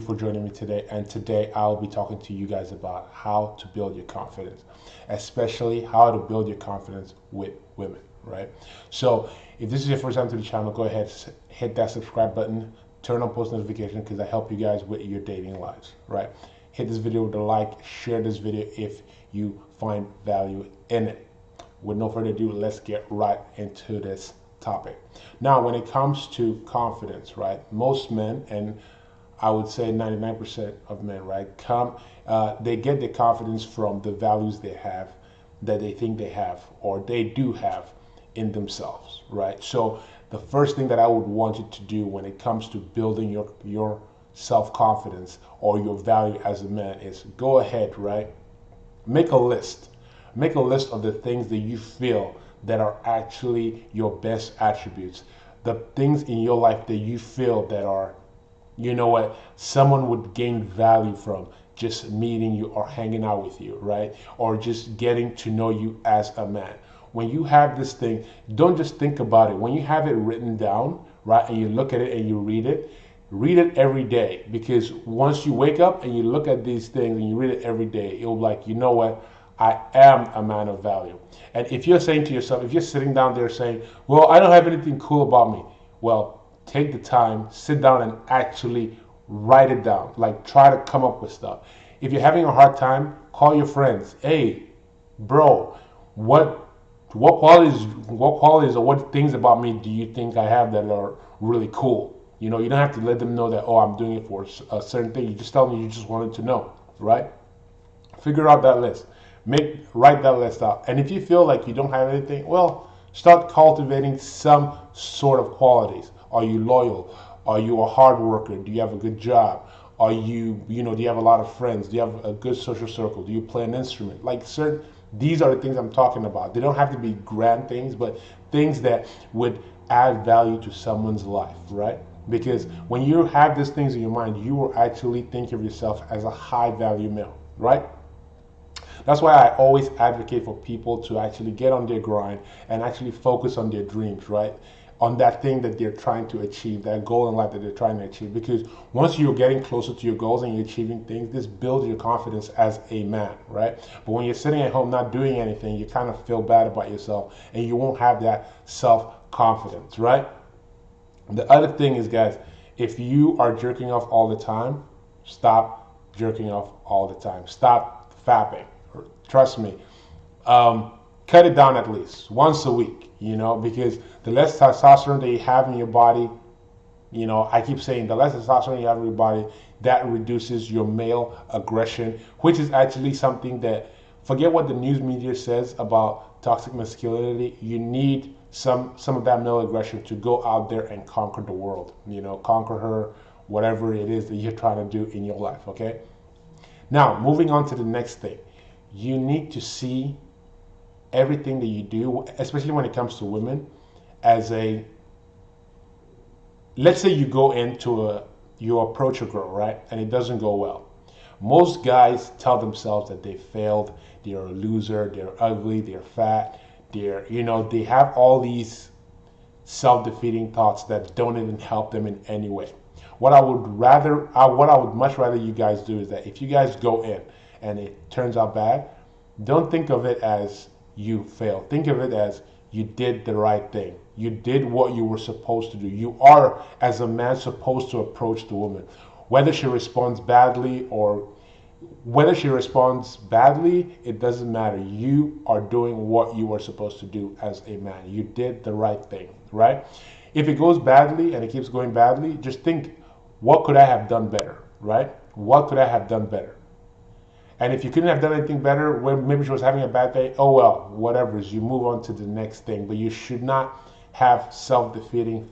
you for joining me today. And today I'll be talking to you guys about how to build your confidence, especially how to build your confidence with women, right? So if this is your first time to the channel, go ahead, hit that subscribe button, turn on post notifications because I help you guys with your dating lives, right? Hit this video with a like, share this video if you find value in it. With no further ado, let's get right into this topic. Now, when it comes to confidence, right, most men, and I would say 99% of men, right, they get their confidence from the values they have, that they think they have, or they do have in themselves, right? So the first thing that I would want you to do when it comes to building your self-confidence or your value as a man is go ahead, right, make a list. Make a list of the things that you feel that are actually your best attributes, the things in your life that you feel that are, you know what, someone would gain value from just meeting you or hanging out with you, right? Or just getting to know you as a man. When you have this thing, don't just think about it. When you have it written down, right, and you look at it and you read it every day, because once you wake up and you look at these things and you read it every day, it'll be like, you know what, I am a man of value. And if you're saying to yourself, if you're sitting down there saying, well, I don't have anything cool about me, well, take the time, sit down and actually write it down. Like, try to come up with stuff. If you're having a hard time, call your friends. Hey, bro, what qualities or what things about me do you think I have that are really cool? You know, you don't have to let them know that, oh, I'm doing it for a certain thing. You just tell them you just wanted to know, right? Figure out that list. Write that list out. And if you feel like you don't have anything, well, start cultivating some sort of qualities. Are you loyal? Are you a hard worker? Do you have a good job? Are you, do you have a lot of friends? Do you have a good social circle? Do you play an instrument? Like these are the things I'm talking about. They don't have to be grand things, but things that would add value to someone's life, right? Because when you have these things in your mind, you will actually think of yourself as a high value male, right? That's why I always advocate for people to actually get on their grind and actually focus on their dreams, right? On that thing that they're trying to achieve, that goal in life that they're trying to achieve. Because once you're getting closer to your goals and you're achieving things, this builds your confidence as a man, right? But when you're sitting at home not doing anything, you kind of feel bad about yourself and you won't have that self-confidence, right? The other thing is, guys, if you are jerking off all the time, stop jerking off all the time. Stop fapping. Trust me. Cut it down at least once a week, because the less testosterone that you have in your body, I keep saying the less testosterone you have in your body, that reduces your male aggression, which is actually something that, forget what the news media says about toxic masculinity. You need some of that male aggression to go out there and conquer the world, conquer her, whatever it is that you're trying to do in your life, okay? Now, moving on to the next thing. You need to see everything that you do, especially when it comes to women, as let's say you approach a girl, right? And it doesn't go well. Most guys tell themselves that they failed, they're a loser, they're ugly, they're fat, they have all these self-defeating thoughts that don't even help them in any way. What I would much rather you guys do is that if you guys go in and it turns out bad, don't think of it as you failed. Think of it as you did the right thing. You did what you were supposed to do. You are, as a man, supposed to approach the woman. Whether she responds badly, it doesn't matter. You are doing what you were supposed to do as a man. You did the right thing, right? If it goes badly and it keeps going badly, just think, what could I have done better, right? What could I have done better? And if you couldn't have done anything better, maybe she was having a bad day, oh well, whatever, you move on to the next thing. But you should not have self-defeating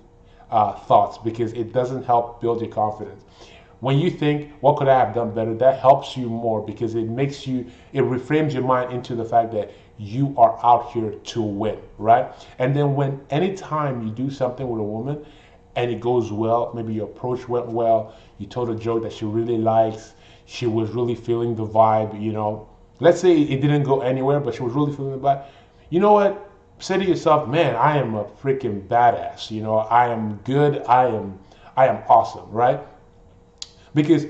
thoughts, because it doesn't help build your confidence. When you think, what could I have done better, that helps you more, because it reframes your mind into the fact that you are out here to win, right? And then anytime you do something with a woman and it goes well, maybe your approach went well, you told a joke that she really likes, she was really feeling the vibe, Let's say it didn't go anywhere, but she was really feeling the vibe. You know what? Say to yourself, man, I am a freaking badass. I am good. I am awesome, right? Because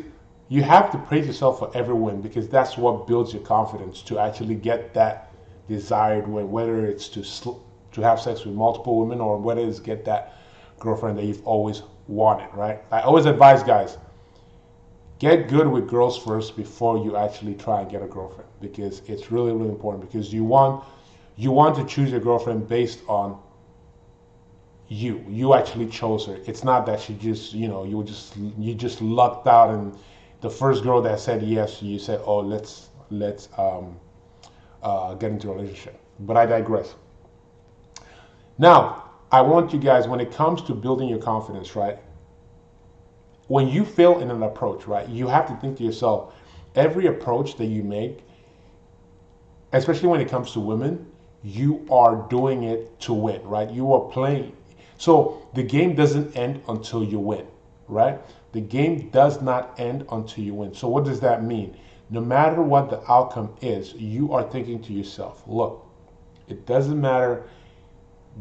you have to praise yourself for every win, because that's what builds your confidence to actually get that desired win, whether it's to have sex with multiple women, or whether it's get that girlfriend that you've always wanted, right? I always advise guys, get good with girls first before you actually try and get a girlfriend, because it's really, really important, because you want to choose your girlfriend based on you actually chose her. It's not that she just, you just lucked out, and the first girl that said yes, you said, oh, let's get into a relationship. But I digress. Now, I want you guys, when it comes to building your confidence, right? When you fail in an approach, right, you have to think to yourself, every approach that you make, especially when it comes to women, you are doing it to win, right? You are playing. So the game doesn't end until you win, right? The game does not end until you win. So what does that mean? No matter what the outcome is, you are thinking to yourself, look, it doesn't matter.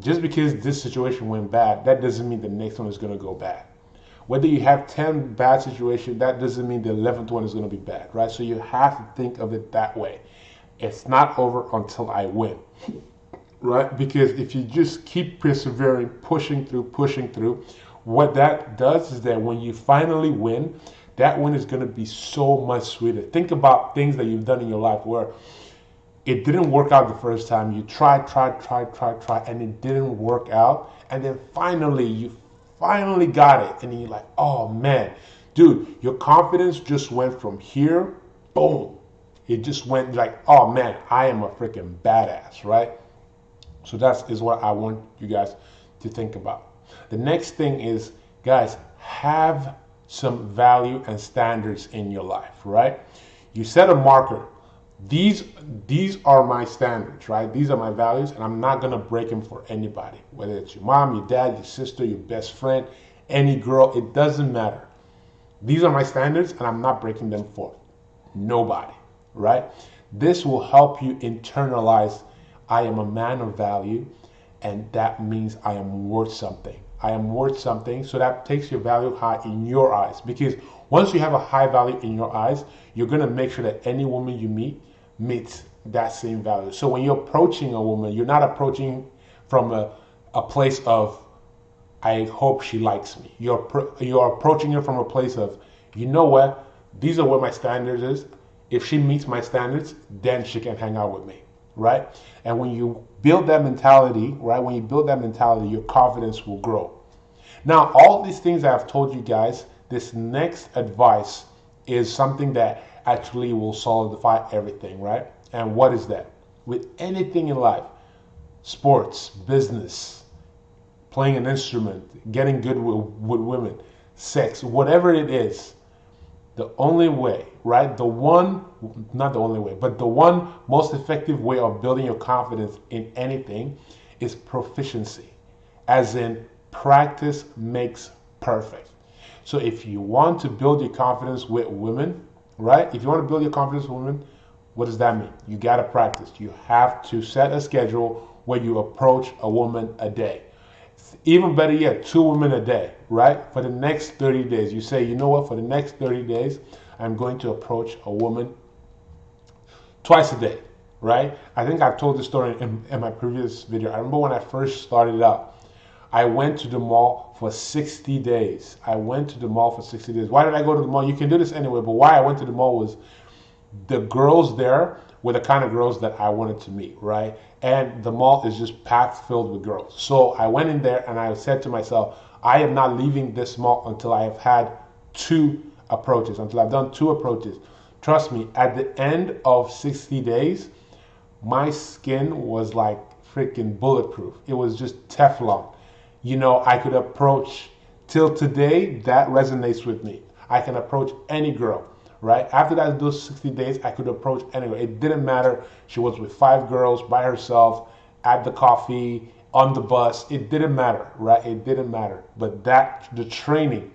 Just because this situation went bad, that doesn't mean the next one is going to go bad. Whether you have 10 bad situations, that doesn't mean the 11th one is going to be bad, right? So you have to think of it that way. It's not over until I win, right? Because if you just keep persevering, pushing through, what that does is that when you finally win, that win is going to be so much sweeter. Think about things that you've done in your life where it didn't work out the first time. You tried, and it didn't work out. And then you finally got it. And then you're like, oh man, dude, your confidence just went from here, boom. It just went like, oh man, I am a freaking badass, right? So that is what I want you guys to think about. The next thing is, guys, have some value and standards in your life, right? You set a marker. These are my standards, right? These are my values, and I'm not gonna break them for anybody. Whether it's your mom, your dad, your sister, your best friend, any girl, it doesn't matter. These are my standards, and I'm not breaking them for nobody, right? This will help you internalize, I am a man of value, and that means I am worth something. I am worth something, so that takes your value high in your eyes. Because once you have a high value in your eyes, you're gonna make sure that any woman you meets that same value. So when you're approaching a woman, you're not approaching from a place of, I hope she likes me. You're approaching her from a place of, you know what, these are what my standards is. If she meets my standards, then she can hang out with me, right? And when you build that mentality, right, your confidence will grow. Now, all these things I've told you guys, this next advice is something that actually will solidify everything, right? And what is that? With anything in life, sports, business, playing an instrument, getting good with women, sex, whatever it is, the only way, right? Not the only way, but the one most effective way of building your confidence in anything is proficiency, as in practice makes perfect. So if you want to build your confidence with women, right? If you want to build your confidence with women, what does that mean? You got to practice. You have to set a schedule where you approach a woman a day. Even better yet, 2 women a day, right? For the next 30 days, you say, you know what? For the next 30 days, I'm going to approach a woman twice a day, right? I think I've told this story in my previous video. I remember when I first started out, I went to the mall for 60 days. Why did I go to the mall? You can do this anyway, but why I went to the mall was the girls there were the kind of girls that I wanted to meet, right? And the mall is just packed filled with girls. So I went in there and I said to myself, I am not leaving this mall until I have had 2 approaches, until I've done 2 approaches. Trust me, at the end of 60 days, my skin was like freaking bulletproof. It was just Teflon. I could approach, till today, that resonates with me. I can approach any girl, right? After those 60 days, I could approach anyone. It didn't matter. She was with 5 girls by herself, at the coffee, on the bus. It didn't matter, right? It didn't matter. But the training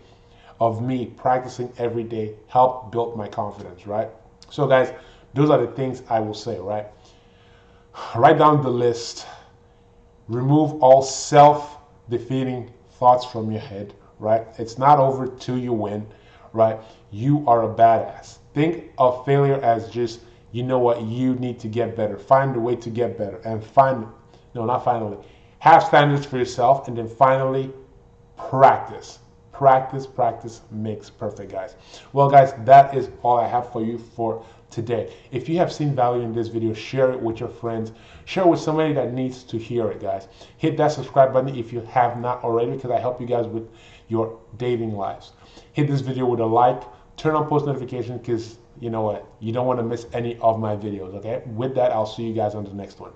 of me practicing every day helped build my confidence, right? So guys, those are the things I will say, right? Write down the list. Remove all self-defeating thoughts from your head, right? It's not over till you win. right? You are a badass. Think of failure as just, you know what, you need to get better. Find a way to get better. And not finally, have standards for yourself. And then finally, practice. Practice makes perfect, guys. Well, guys, that is all I have for you for today. If you have seen value in this video, share it with your friends. Share it with somebody that needs to hear it, guys. Hit that subscribe button if you have not already, because I help you guys with your dating lives. Hit this video with a like. Turn on post notifications, because you know what? You don't want to miss any of my videos, okay? With that, I'll see you guys on the next one.